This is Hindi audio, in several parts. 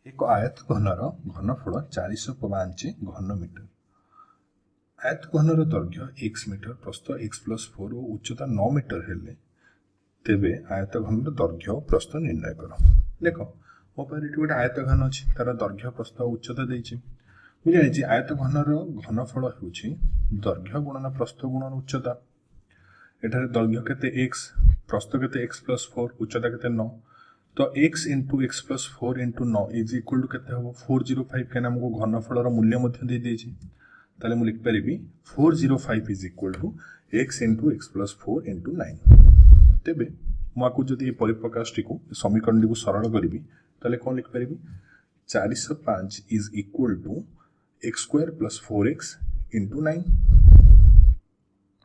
एक आयत घनर घनफल 405 घनमीटर। आयत घनर दैर्घ्य x मीटर, प्रस्थ x+4 और उच्चता 9 मीटर हेले तेबे आयत घनर दैर्घ्य और प्रस्थ निर्णय कर। देख मो पाखे गोटे आयत घन अच्छी तार दैर्घ्य प्रस्थ उच्चता देछि। मुझे जानी आयत घनर घनफल होछि दैर्घ्य गुणन प्रस्थ गुणन उच्चता। एठारे दैर्घ्य केते x, प्रस्थ केते x+4, उच्चता केते 9। तो x into x+4 into 9 is equal to केते हम 405 के हमको घनफल मूल्य मध्य दे देछि। ताले मु लिख परिबी 405 is equal to x into x+4 into 9। तेबे मु आकु जदि परिप्रकाश टिकु समीकरण टिकु सरल करिबी ताले कोन लिख परिबी 405 is equal to x² + 4x into 9।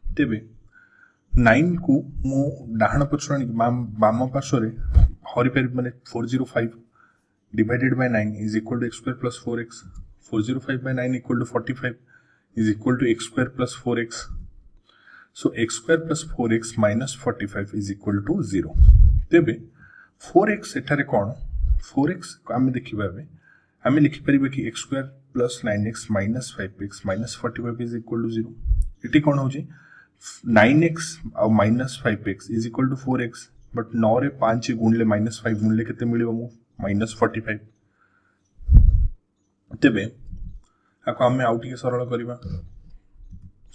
तेबे 9 को मु डाहाण पछुआ बाम पार्श्व हरि पारि माने 405 divided by 9 is equal to x² + 4x। 405 by 9 equal to 45 is equal to x² + 4x. So x² + 4x minus 45 is equal to 0. तेबे 4x एठारे कोन 4x आमे देखिबा आमे लिखि परिबे कि x² + 9x minus 5x minus 45 is equal to 0. इटी कोन होची 9x और minus 5x is equal to 4x. But 9 रे 5 गुणले -5 गुणले केते मिलिबो मु -45। तेबे आको हमें आउट के सरल करिबा।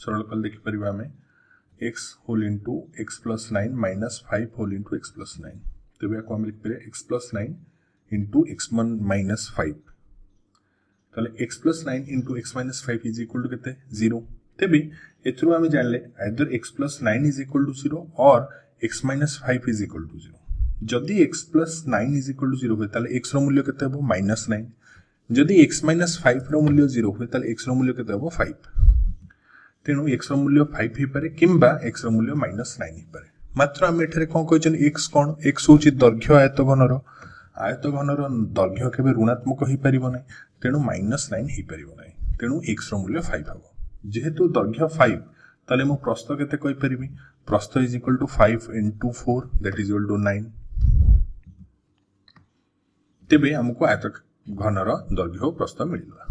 सरल कल देखि परिबा हमें x whole into x + 9 - 5 whole into x + 9। तेबे आको हम लिख परिबा x + 9 इनटू x1 - 5। तले x + 9 into x - 5 is equal to केते 0। तेबे एथरो हमें जानले either x + 9 is equal to 0 और x - 5 इज इक्वल टू 0। जदि x + 9 इज इक्वल टू 0 होय ताले x रो मूल्य केते हो -9। जदि x - 5 रो मूल्य 0 होय ताले x रो मूल्य केते हो 5। तेनु x रो मूल्य 5 ही पारे किंबा x रो मूल्य -9 ही पारे। मात्र हम एठारे कोन कहचन x कोन x होची दैर्घ्य आयत घनर। आयत घनर दैर्घ्य केबे ऋणात्मक ही परिबो नै, तेनु -9 ही परिबो नै। तेनु x रो मूल्य 5 हबो। जेहेतु दैर्घ्य 5 ताले मु प्रस्थ केते कहि परिबी प्रस्थ is equal to 5 into 4 that is equal to 9। तेबे हमको आयत घनर दैर्घ्य प्रस्थ मिलिला।